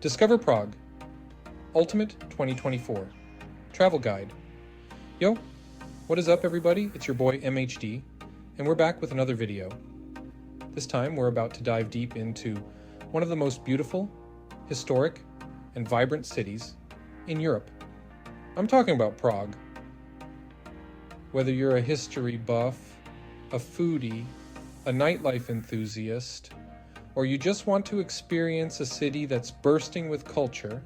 Discover Prague, Ultimate 2024, Travel Guide. Yo, what is up everybody? It's your boy MHD, and we're back with another video. This time we're about to dive deep into one of the most beautiful, historic, and vibrant cities in Europe. I'm talking about Prague. Whether you're a history buff, a foodie, a nightlife enthusiast, or you just want to experience a city that's bursting with culture,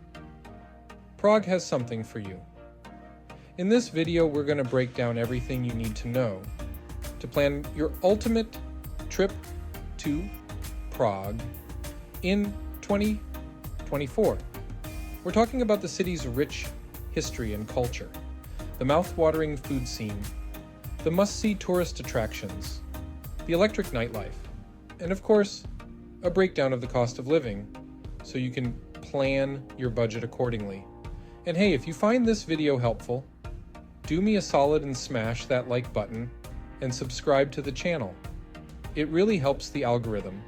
Prague has something for you. In this video, we're going to break down everything you need to know to plan your ultimate trip to Prague in 2024. We're talking about the city's rich history and culture, the mouth-watering food scene, the must-see tourist attractions, the electric nightlife, and of course, a breakdown of the cost of living, so you can plan your budget accordingly. And hey, if you find this video helpful, do me a solid and smash that like button and subscribe to the channel. It really helps the algorithm,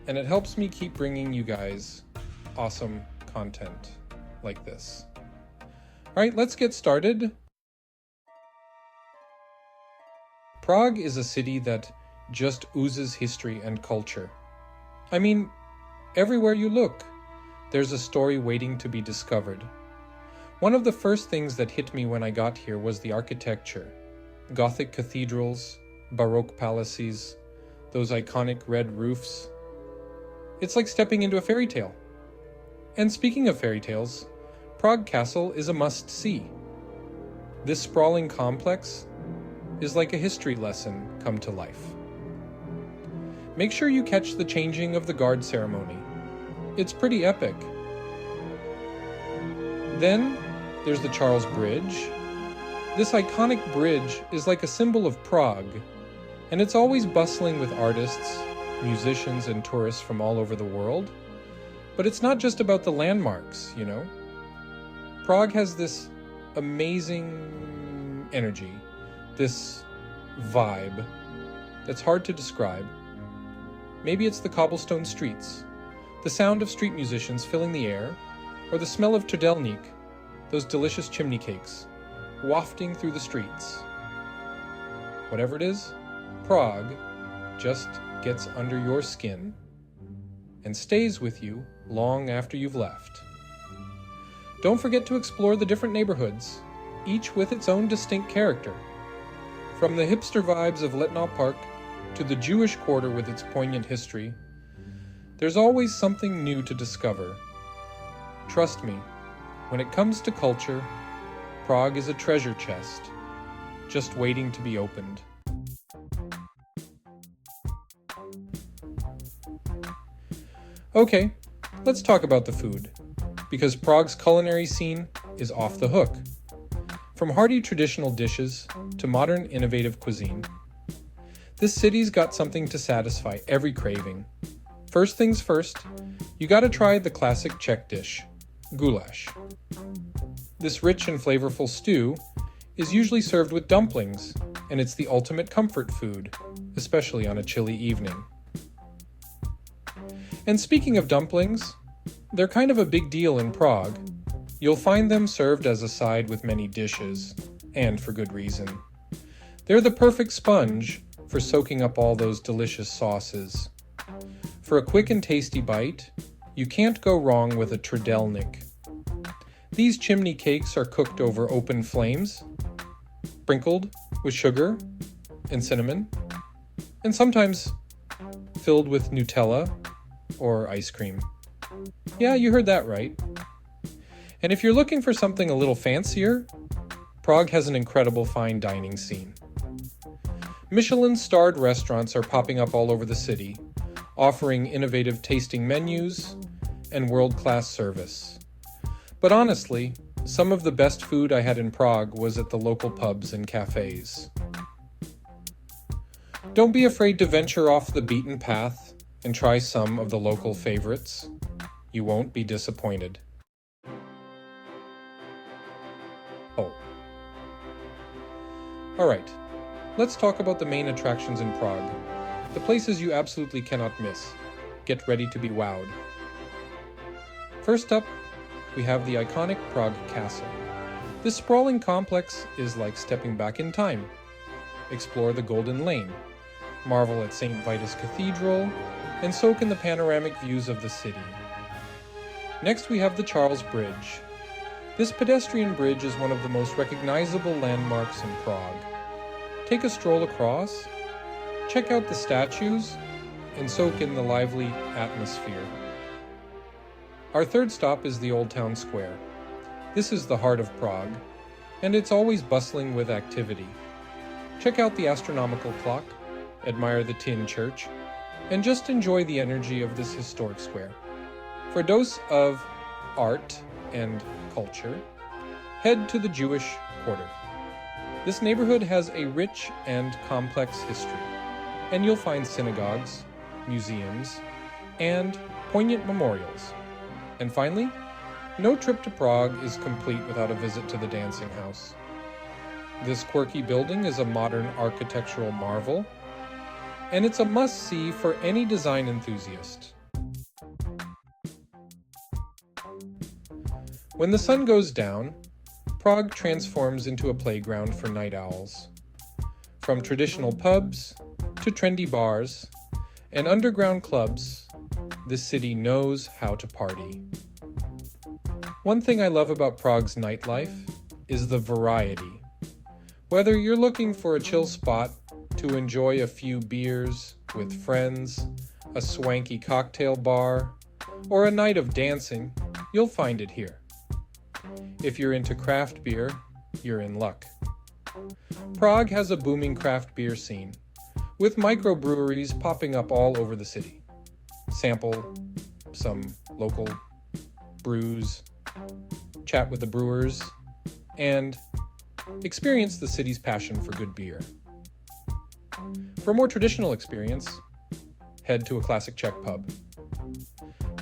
and it helps me keep bringing you guys awesome content like this. All right, let's get started. Prague is a city that just oozes history and culture. I mean, everywhere you look, there's a story waiting to be discovered. One of the first things that hit me when I got here was the architecture. Gothic cathedrals, Baroque palaces, those iconic red roofs. It's like stepping into a fairy tale. And speaking of fairy tales, Prague Castle is a must-see. This sprawling complex is like a history lesson come to life. Make sure you catch the changing of the guard ceremony. It's pretty epic. Then there's the Charles Bridge. This iconic bridge is like a symbol of Prague, and it's always bustling with artists, musicians, and tourists from all over the world. But it's not just about the landmarks, you know? Prague has this amazing energy, this vibe that's hard to describe. Maybe it's the cobblestone streets, the sound of street musicians filling the air, or the smell of trdelník, those delicious chimney cakes, wafting through the streets. Whatever it is, Prague just gets under your skin and stays with you long after you've left. Don't forget to explore the different neighborhoods, each with its own distinct character. From the hipster vibes of Letná Park to the Jewish quarter with its poignant history, there's always something new to discover. Trust me, when it comes to culture, Prague is a treasure chest, just waiting to be opened. Okay, let's talk about the food, because Prague's culinary scene is off the hook. From hearty traditional dishes to modern innovative cuisine, this city's got something to satisfy every craving. First things first, you gotta try the classic Czech dish, goulash. This rich and flavorful stew is usually served with dumplings, and it's the ultimate comfort food, especially on a chilly evening. And speaking of dumplings, they're kind of a big deal in Prague. You'll find them served as a side with many dishes, and for good reason. They're the perfect sponge for soaking up all those delicious sauces. For a quick and tasty bite, you can't go wrong with a trdelník. These chimney cakes are cooked over open flames, sprinkled with sugar and cinnamon, and sometimes filled with Nutella or ice cream. Yeah, you heard that right. And if you're looking for something a little fancier, Prague has an incredible fine dining scene. Michelin-starred restaurants are popping up all over the city, offering innovative tasting menus and world-class service. But honestly, some of the best food I had in Prague was at the local pubs and cafes. Don't be afraid to venture off the beaten path and try some of the local favorites. You won't be disappointed. Oh. Alright, let's talk about the main attractions in Prague. The places you absolutely cannot miss. Get ready to be wowed. First up, we have the iconic Prague Castle. This sprawling complex is like stepping back in time. Explore the Golden Lane, marvel at St. Vitus Cathedral, and soak in the panoramic views of the city. Next we have the Charles Bridge. This pedestrian bridge is one of the most recognizable landmarks in Prague. Take a stroll across, check out the statues, and soak in the lively atmosphere. Our third stop is the Old Town Square. This is the heart of Prague, and it's always bustling with activity. Check out the Astronomical Clock, admire the Tin Church, and just enjoy the energy of this historic square. For a dose of art and culture, head to the Jewish Quarter. This neighborhood has a rich and complex history, and you'll find synagogues, museums, and poignant memorials. And finally, no trip to Prague is complete without a visit to the Dancing House. This quirky building is a modern architectural marvel, and it's a must-see for any design enthusiast. When the sun goes down, Prague transforms into a playground for night owls. From traditional pubs to trendy bars and underground clubs, this city knows how to party. One thing I love about Prague's nightlife is the variety. Whether you're looking for a chill spot to enjoy a few beers with friends, a swanky cocktail bar, or a night of dancing, you'll find it here. If you're into craft beer, you're in luck. Prague has a booming craft beer scene, with microbreweries popping up all over the city. Sample some local brews, chat with the brewers, and experience the city's passion for good beer. For a more traditional experience, head to a classic Czech pub.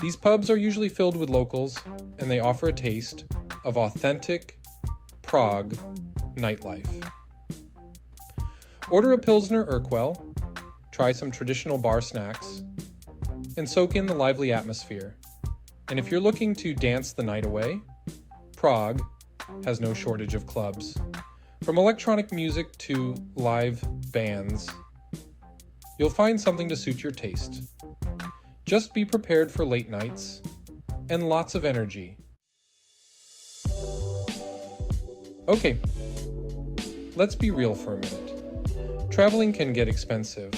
These pubs are usually filled with locals, and they offer a taste of authentic Prague nightlife. Order a Pilsner Urquell, try some traditional bar snacks, and soak in the lively atmosphere. And if you're looking to dance the night away, Prague has no shortage of clubs. From electronic music to live bands, you'll find something to suit your taste. Just be prepared for late nights and lots of energy. Okay, let's be real for a minute. Traveling can get expensive,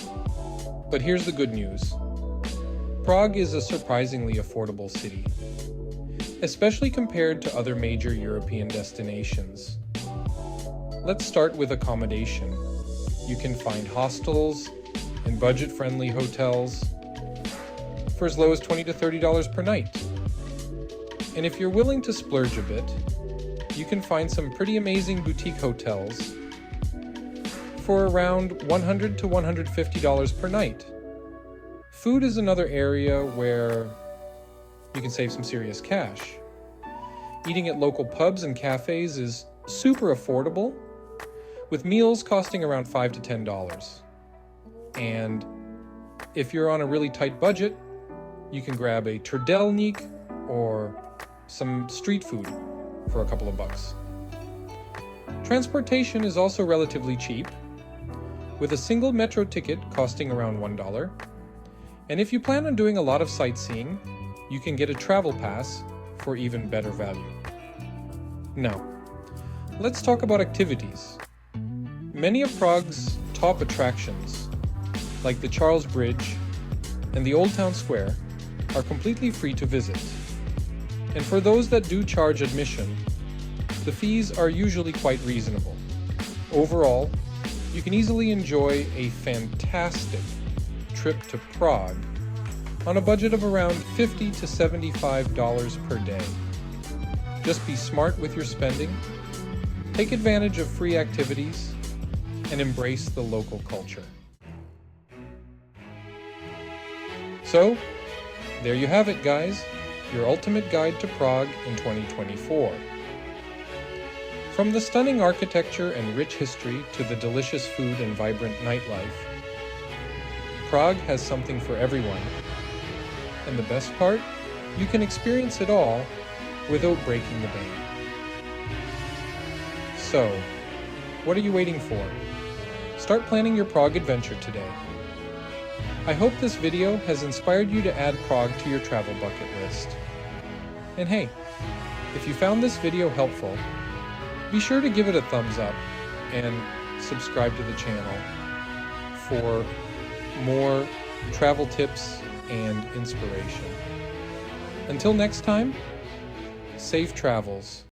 but here's the good news. Prague is a surprisingly affordable city, especially compared to other major European destinations. Let's start with accommodation. You can find hostels and budget-friendly hotels for as low as $20 to $30 per night. And if you're willing to splurge a bit, you can find some pretty amazing boutique hotels for around $100 to $150 per night. Food is another area where you can save some serious cash. Eating at local pubs and cafes is super affordable, with meals costing around $5 to $10. And if you're on a really tight budget, you can grab a trdelník or some street food for a couple of bucks. Transportation is also relatively cheap, with a single metro ticket costing around $1. And if you plan on doing a lot of sightseeing, you can get a travel pass for even better value. Now, let's talk about activities. Many of Prague's top attractions, like the Charles Bridge and the Old Town Square, are completely free to visit. And for those that do charge admission, the fees are usually quite reasonable. Overall, you can easily enjoy a fantastic trip to Prague on a budget of around $50 to $75 per day. Just be smart with your spending, take advantage of free activities, and embrace the local culture. So, there you have it, guys, your ultimate guide to Prague in 2024. From the stunning architecture and rich history to the delicious food and vibrant nightlife, Prague has something for everyone. And the best part? you can experience it all without breaking the bank. So, what are you waiting for? Start planning your Prague adventure today. I hope this video has inspired you to add Prague to your travel bucket list. And hey, if you found this video helpful, be sure to give it a thumbs up and subscribe to the channel for more travel tips and inspiration. Until next time, safe travels.